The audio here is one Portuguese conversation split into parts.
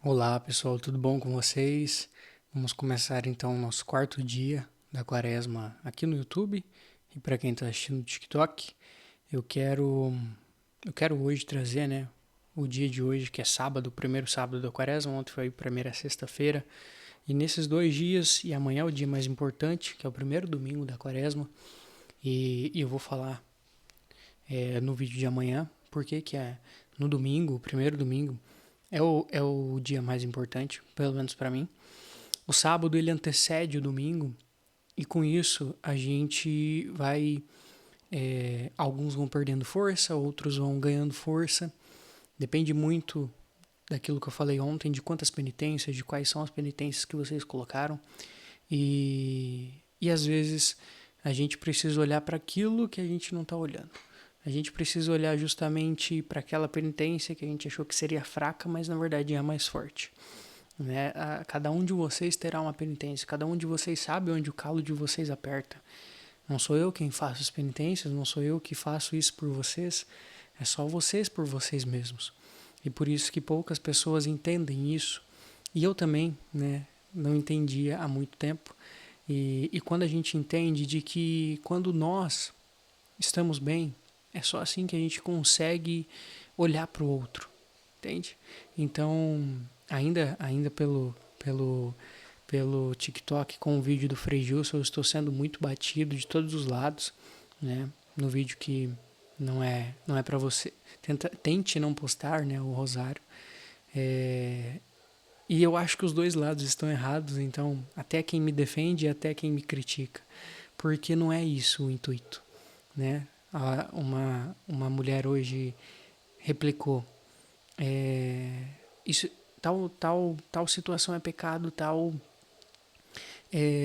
Olá pessoal, tudo bom com vocês? Vamos começar então o nosso quarto dia da quaresma aqui no YouTube. E para quem está assistindo no TikTok, eu quero eu quero hoje trazer, o dia de hoje, que é sábado, o primeiro sábado da quaresma. Ontem foi a primeira sexta-feira. E nesses 2 dias, e amanhã é o dia mais importante, que é o primeiro domingo da quaresma. E eu vou falar no vídeo de amanhã, porque que é no domingo, o primeiro domingo, é o dia mais importante, pelo menos para mim. O sábado ele antecede o domingo e com isso a gente vai. Alguns vão perdendo força, outros vão ganhando força. Depende muito daquilo que eu falei ontem, de quantas penitências, de quais são as penitências que vocês colocaram. E às vezes a gente precisa olhar para aquilo que a gente não está olhando. A gente precisa olhar justamente para aquela penitência que a gente achou que seria fraca, mas na verdade é a mais forte. Né? Cada um de vocês terá uma penitência, cada um de vocês sabe onde o calo de vocês aperta. Não sou eu quem faço as penitências, não sou eu que faço isso por vocês, é só vocês por vocês mesmos. E por isso que poucas pessoas entendem isso. E eu também, não entendia há muito tempo. E quando a gente entende de que quando nós estamos bem, é só assim que a gente consegue olhar para o outro, entende? Então, ainda pelo TikTok com o vídeo do Frei Gilson, eu estou sendo muito batido de todos os lados, né? No vídeo que não é para você, tente não postar, né, o rosário. E eu acho que os dois lados estão errados, então até quem me defende e até quem me critica, porque não é isso o intuito, né? Uma mulher hoje replicou, isso, tal situação é pecado,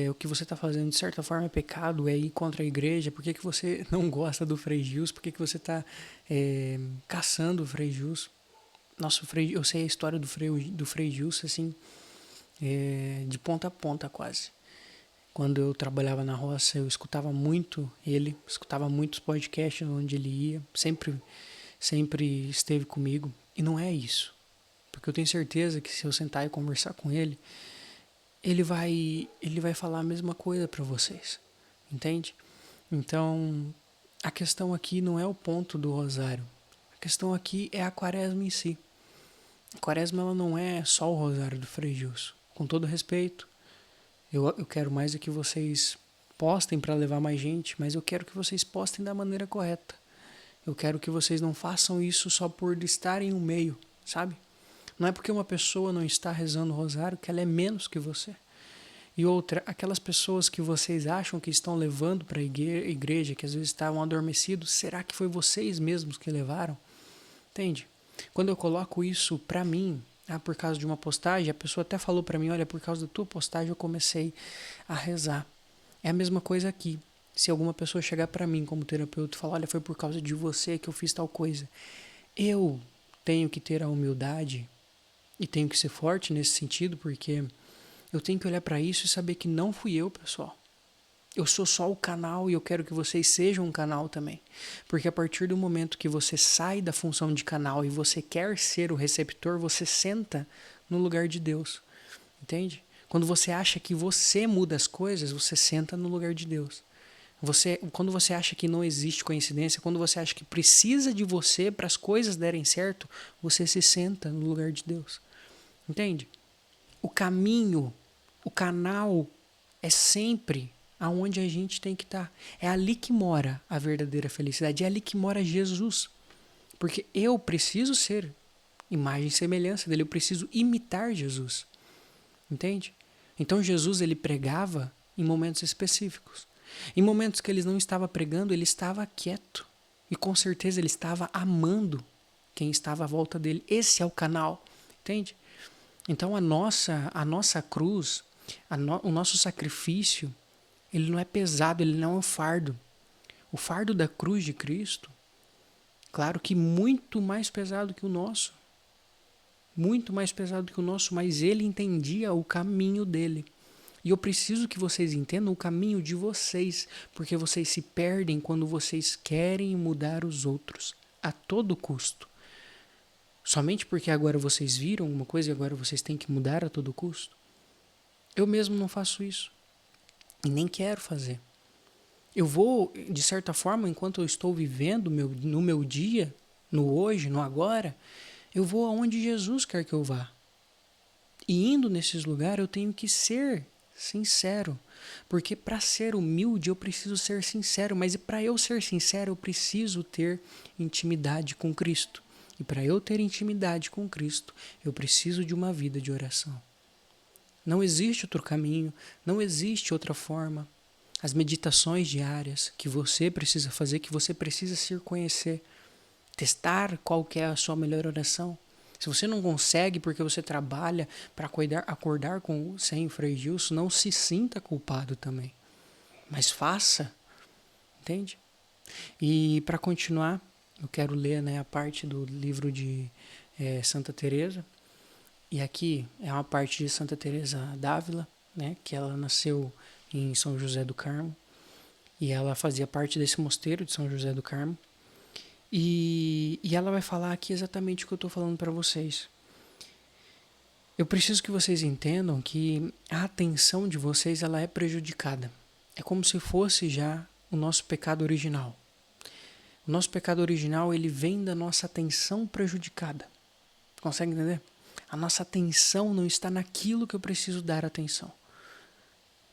o que você está fazendo de certa forma é pecado, é ir contra a igreja. Por que você não gosta do Frei Gilson? Por que você está caçando o Frei Gilson? Nossa, eu sei a história do Frei Gilson, assim, de ponta a ponta quase. Quando eu trabalhava na roça, eu escutava muito ele, escutava muitos podcasts onde ele ia, sempre esteve comigo. E não é isso, porque eu tenho certeza que se eu sentar e conversar com ele, ele vai falar a mesma coisa para vocês, entende? Então, a questão aqui não é o ponto do rosário. A questão aqui é a quaresma em si. A quaresma ela não é só o rosário do Frei Gilson. Com todo respeito, eu quero mais é que vocês postem para levar mais gente, mas eu quero que vocês postem da maneira correta. Eu quero que vocês não façam isso só por estarem no meio, sabe? Não é porque uma pessoa não está rezando o rosário que ela é menos que você. E outra, aquelas pessoas que vocês acham que estão levando para a igreja, que às vezes estavam adormecidos, será que foi vocês mesmos que levaram? Entende? Quando eu coloco isso para mim, por causa de uma postagem, a pessoa até falou para mim, olha, por causa da tua postagem eu comecei a rezar. É a mesma coisa aqui. Se alguma pessoa chegar para mim como terapeuta e falar, olha, foi por causa de você que eu fiz tal coisa, eu tenho que ter a humildade e tenho que ser forte nesse sentido, porque eu tenho que olhar para isso e saber que não fui eu, pessoal. Eu sou só o canal e eu quero que vocês sejam um canal também. Porque a partir do momento que você sai da função de canal e você quer ser o receptor, você senta no lugar de Deus. Entende? Quando você acha que você muda as coisas, você senta no lugar de Deus. Quando você acha que não existe coincidência, quando você acha que precisa de você para as coisas derem certo, você se senta no lugar de Deus. Entende? O caminho, o canal é sempre aonde a gente tem que estar. É ali que mora a verdadeira felicidade, é ali que mora Jesus. Porque eu preciso ser imagem e semelhança dele, eu preciso imitar Jesus. Entende? Então Jesus ele pregava em momentos específicos. Em momentos que ele não estava pregando, ele estava quieto. E com certeza ele estava amando quem estava à volta dele. Esse é o canal, entende? Então a nossa cruz, o nosso sacrifício, ele não é pesado, ele não é um fardo. O fardo da cruz de Cristo, claro que muito mais pesado que o nosso. Muito mais pesado que o nosso, mas ele entendia o caminho dele. E eu preciso que vocês entendam o caminho de vocês, porque vocês se perdem quando vocês querem mudar os outros a todo custo. Somente porque agora vocês viram uma coisa e agora vocês têm que mudar a todo custo? Eu mesmo não faço isso. E nem quero fazer. Eu vou, de certa forma, enquanto eu estou vivendo no meu dia, no hoje, no agora, eu vou aonde Jesus quer que eu vá. E indo nesses lugares eu tenho que ser sincero. Porque para ser humilde eu preciso ser sincero. Mas para eu ser sincero eu preciso ter intimidade com Cristo. E para eu ter intimidade com Cristo eu preciso de uma vida de oração. Não existe outro caminho, não existe outra forma. As meditações diárias que você precisa fazer, que você precisa se conhecer, testar qual que é a sua melhor oração. Se você não consegue porque você trabalha para acordar sem o Frei Gilson, não se sinta culpado também. Mas faça, entende? E para continuar, eu quero ler, né, a parte do livro de Santa Teresa. E aqui é uma parte de Santa Teresa d'Ávila, né, que ela nasceu em São José do Carmo, e ela fazia parte desse mosteiro de São José do Carmo. E ela vai falar aqui exatamente o que eu estou falando para vocês. Eu preciso que vocês entendam que a atenção de vocês ela é prejudicada. É como se fosse já o nosso pecado original. O nosso pecado original ele vem da nossa atenção prejudicada. Consegue entender? A nossa atenção não está naquilo que eu preciso dar atenção.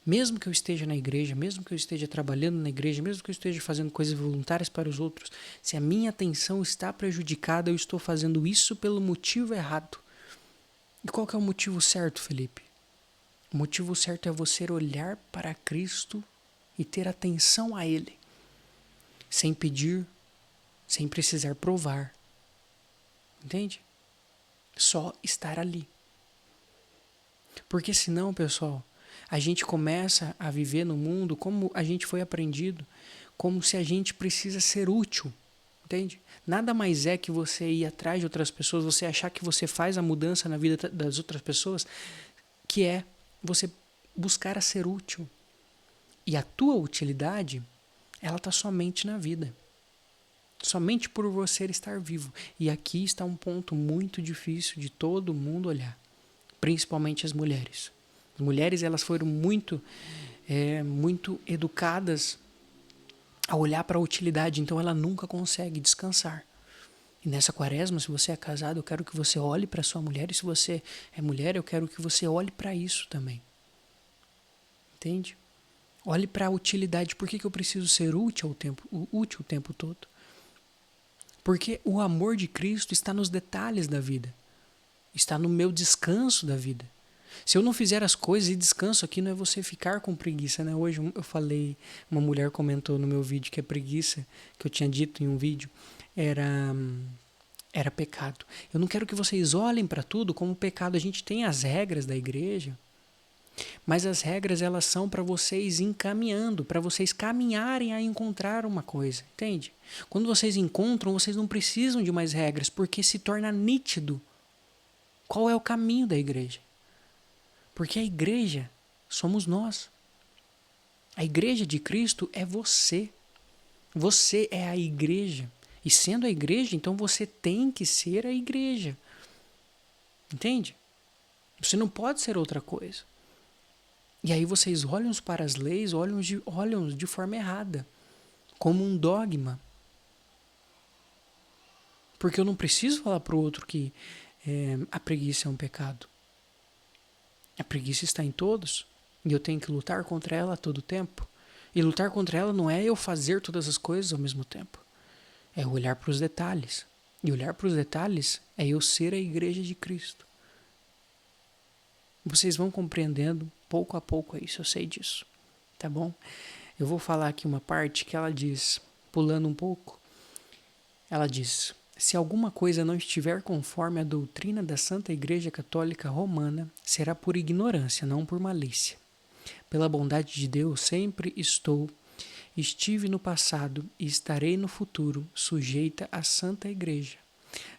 Mesmo que eu esteja na igreja, mesmo que eu esteja trabalhando na igreja, mesmo que eu esteja fazendo coisas voluntárias para os outros, se a minha atenção está prejudicada, eu estou fazendo isso pelo motivo errado. E qual que é o motivo certo, Felipe? O motivo certo é você olhar para Cristo e ter atenção a Ele, sem pedir, sem precisar provar. Entende? Só estar ali. Porque senão, pessoal, a gente começa a viver no mundo como a gente foi aprendido, como se a gente precisa ser útil, entende? Nada mais é que você ir atrás de outras pessoas, você achar que você faz a mudança na vida das outras pessoas, que é você buscar a ser útil. E a tua utilidade, ela está somente na vida. Somente por você estar vivo. E aqui está um ponto muito difícil de todo mundo olhar. Principalmente as mulheres. As mulheres elas foram muito educadas a olhar para a utilidade. Então ela nunca consegue descansar. E nessa quaresma, se você é casado, eu quero que você olhe para sua mulher. E se você é mulher, eu quero que você olhe para isso também. Entende? Olhe para a utilidade. Por que eu preciso ser útil o tempo todo? Porque o amor de Cristo está nos detalhes da vida. Está no meu descanso da vida. Se eu não fizer as coisas, e descanso aqui não é você ficar com preguiça, né? Hoje eu falei, uma mulher comentou no meu vídeo que a preguiça, que eu tinha dito em um vídeo, era pecado. Eu não quero que vocês olhem para tudo como pecado. A gente tem as regras da igreja, mas as regras elas são para vocês encaminhando, para vocês caminharem a encontrar uma coisa, entende? Quando vocês encontram, vocês não precisam de mais regras, porque se torna nítido qual é o caminho da igreja. Porque a igreja somos nós. A igreja de Cristo é você. Você é a igreja. E sendo a igreja, então você tem que ser a igreja. Entende? Você não pode ser outra coisa. E aí vocês olham para as leis, olham de forma errada. Como um dogma. Porque eu não preciso falar para o outro que a preguiça é um pecado. A preguiça está em todos. E eu tenho que lutar contra ela a todo tempo. E lutar contra ela não é eu fazer todas as coisas ao mesmo tempo. É olhar para os detalhes. E olhar para os detalhes é eu ser a igreja de Cristo. Vocês vão compreendendo pouco a pouco isso, eu sei disso. Tá bom? Eu vou falar aqui uma parte que ela diz, pulando um pouco. Ela diz: se alguma coisa não estiver conforme a doutrina da Santa Igreja Católica Romana, será por ignorância, não por malícia. Pela bondade de Deus, sempre estive no passado e estarei no futuro sujeita à Santa Igreja.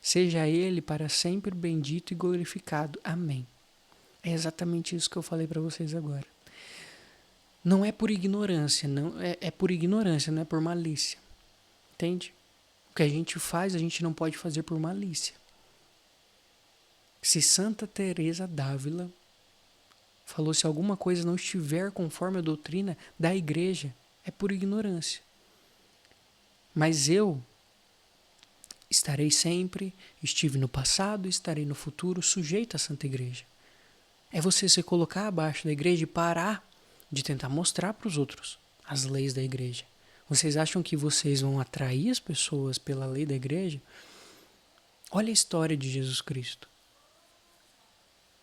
Seja Ele para sempre bendito e glorificado. Amém. É exatamente isso que eu falei para vocês agora. Não é por ignorância, não é por ignorância, não é por malícia. Entende? O que a gente faz, a gente não pode fazer por malícia. Se Santa Teresa d'Ávila falou, se alguma coisa não estiver conforme a doutrina da igreja, é por ignorância. Mas eu estarei sempre, estive no passado, estarei no futuro sujeito à Santa Igreja. É você se colocar abaixo da igreja e parar de tentar mostrar para os outros as leis da igreja. Vocês acham que vocês vão atrair as pessoas pela lei da igreja? Olha a história de Jesus Cristo.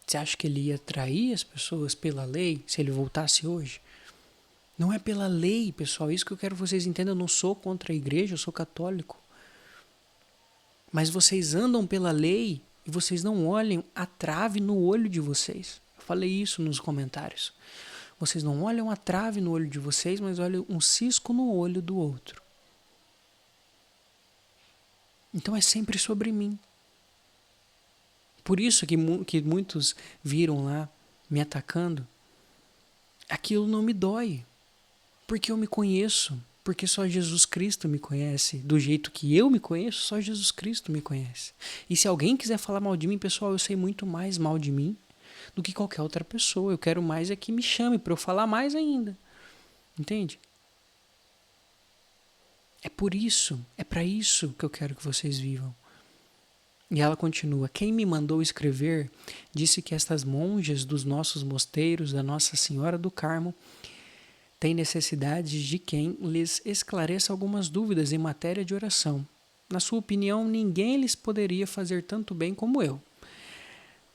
Você acha que ele ia atrair as pessoas pela lei se ele voltasse hoje? Não é pela lei, pessoal. Isso que eu quero que vocês entendam. Eu não sou contra a igreja, eu sou católico. Mas vocês andam pela lei e vocês não olham a trave no olho de vocês. Eu falei isso nos comentários. Vocês não olham a trave no olho de vocês, mas olham um cisco no olho do outro. Então é sempre sobre mim. Por isso que muitos viram lá me atacando. Aquilo não me dói. Porque eu me conheço. Porque só Jesus Cristo me conhece. Do jeito que eu me conheço, só Jesus Cristo me conhece. E se alguém quiser falar mal de mim, pessoal, eu sei muito mais mal de mim do que qualquer outra pessoa. Eu quero mais é que me chame para eu falar mais ainda. Entende? É por isso, é para isso que eu quero que vocês vivam. E ela continua, quem me mandou escrever disse que estas monjas dos nossos mosteiros da Nossa Senhora do Carmo têm necessidade de quem lhes esclareça algumas dúvidas em matéria de oração. Na sua opinião, ninguém lhes poderia fazer tanto bem como eu.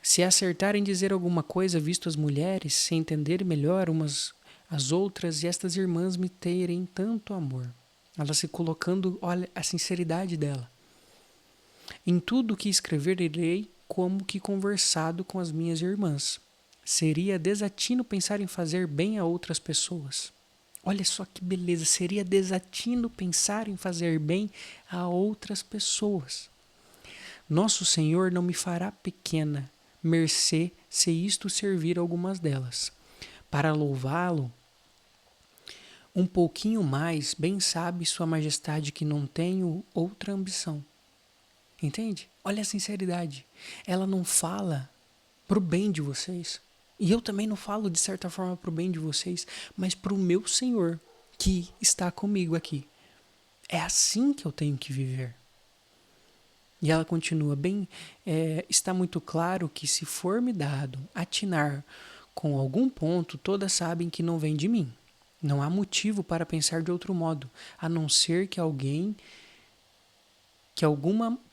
Se acertarem em dizer alguma coisa, visto as mulheres se entenderem melhor umas às outras e estas irmãs me terem tanto amor. Ela se colocando, olha a sinceridade dela. Em tudo que escrever irei como que conversado com as minhas irmãs. Seria desatino pensar em fazer bem a outras pessoas. Olha só que beleza, seria desatino pensar em fazer bem a outras pessoas. Nosso Senhor não me fará pequena mercê se isto servir algumas delas. Para louvá-lo um pouquinho mais, bem sabe Sua Majestade que não tenho outra ambição. Entende? Olha a sinceridade. Ela não fala pro bem de vocês. E eu também não falo, de certa forma, pro bem de vocês, mas pro meu Senhor, que está comigo aqui. É assim que eu tenho que viver. E ela continua, está muito claro que se for me dado atinar com algum ponto, todas sabem que não vem de mim. Não há motivo para pensar de outro modo, a não ser que alguma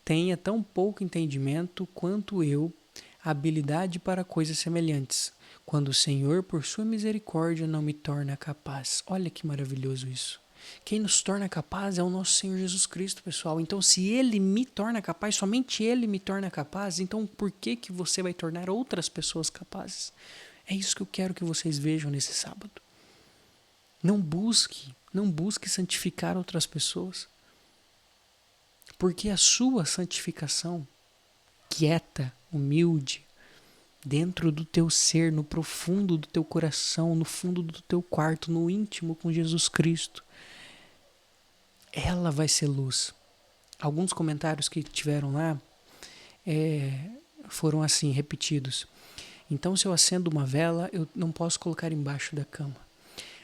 tenha tão pouco entendimento quanto eu, habilidade para coisas semelhantes, quando o Senhor, por sua misericórdia, não me torna capaz. Olha que maravilhoso isso. Quem nos torna capaz é o nosso Senhor Jesus Cristo, pessoal. Então, se Ele me torna capaz, somente Ele me torna capaz, então por que você vai tornar outras pessoas capazes? É isso que eu quero que vocês vejam nesse sábado. Não busque santificar outras pessoas. Porque a sua santificação, quieta, humilde, dentro do teu ser, no profundo do teu coração, no fundo do teu quarto, no íntimo com Jesus Cristo, ela vai ser luz. Alguns comentários que tiveram lá foram assim, repetidos. Então, se eu acendo uma vela, eu não posso colocar embaixo da cama.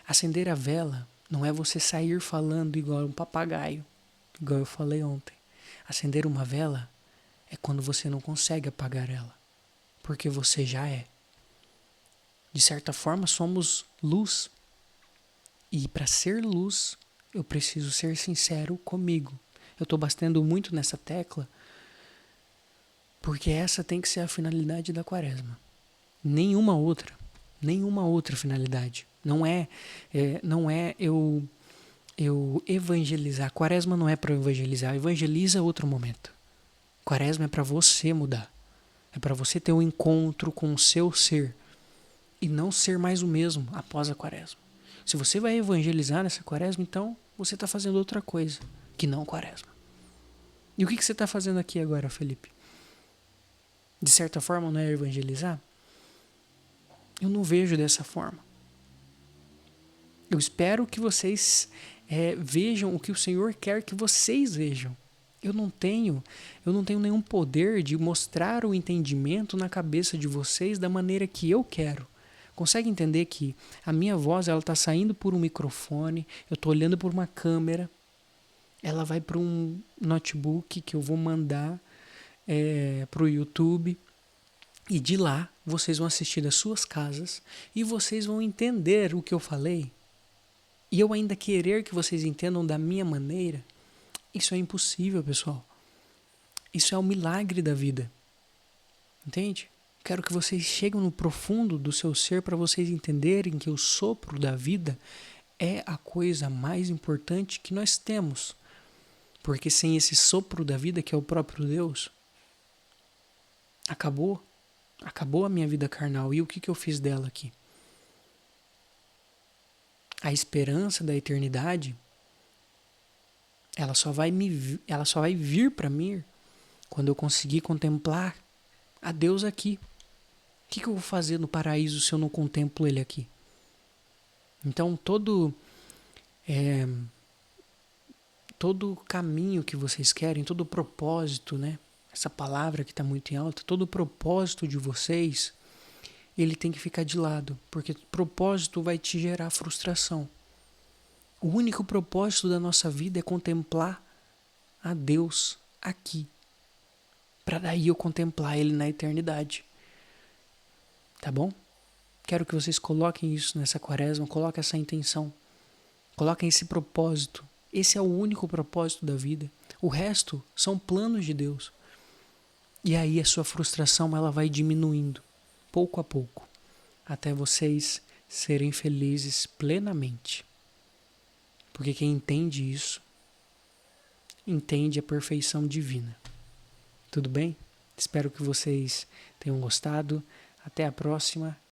Acender a vela não é você sair falando igual um papagaio, igual eu falei ontem. Acender uma vela é quando você não consegue apagar ela, porque você já é. De certa forma, somos luz. E para ser luz, eu preciso ser sincero comigo. Eu estou batendo muito nessa tecla, porque essa tem que ser a finalidade da Quaresma. Nenhuma outra finalidade. Não é eu evangelizar. Quaresma não é para evangelizar. Evangeliza outro momento. Quaresma é para você mudar. É para você ter um encontro com o seu ser e não ser mais o mesmo após a Quaresma. Se você vai evangelizar nessa Quaresma, então você está fazendo outra coisa que não Quaresma. E o que você está fazendo aqui agora, Felipe? De certa forma, não é evangelizar? Eu não vejo dessa forma. Eu espero que vocês vejam o que o Senhor quer que vocês vejam. Eu não tenho nenhum poder de mostrar o entendimento na cabeça de vocês da maneira que eu quero. Consegue entender que a minha voz ela está saindo por um microfone, eu estou olhando por uma câmera, ela vai para um notebook que eu vou mandar para o YouTube e de lá vocês vão assistir das suas casas e vocês vão entender o que eu falei. E eu ainda querer que vocês entendam da minha maneira, isso é impossível, pessoal. Isso é o milagre da vida. Entende? Quero que vocês cheguem no profundo do seu ser para vocês entenderem que o sopro da vida é a coisa mais importante que nós temos. Porque sem esse sopro da vida, que é o próprio Deus, acabou a minha vida carnal. E o que eu fiz dela aqui? A esperança da eternidade, ela só vai vir para mim quando eu conseguir contemplar a Deus aqui. O que eu vou fazer no paraíso se eu não contemplo Ele aqui? Então todo caminho que vocês querem, todo propósito, né? Essa palavra que está muito em alta, todo propósito de vocês, ele tem que ficar de lado, porque propósito vai te gerar frustração. O único propósito da nossa vida é contemplar a Deus aqui, para daí eu contemplar Ele na eternidade. Tá bom? Quero que vocês coloquem isso nessa quaresma, coloquem essa intenção, coloquem esse propósito. Esse é o único propósito da vida. O resto são planos de Deus. E aí a sua frustração ela vai diminuindo, pouco a pouco, até vocês serem felizes plenamente. Porque quem entende isso, entende a perfeição divina. Tudo bem? Espero que vocês tenham gostado. Até a próxima.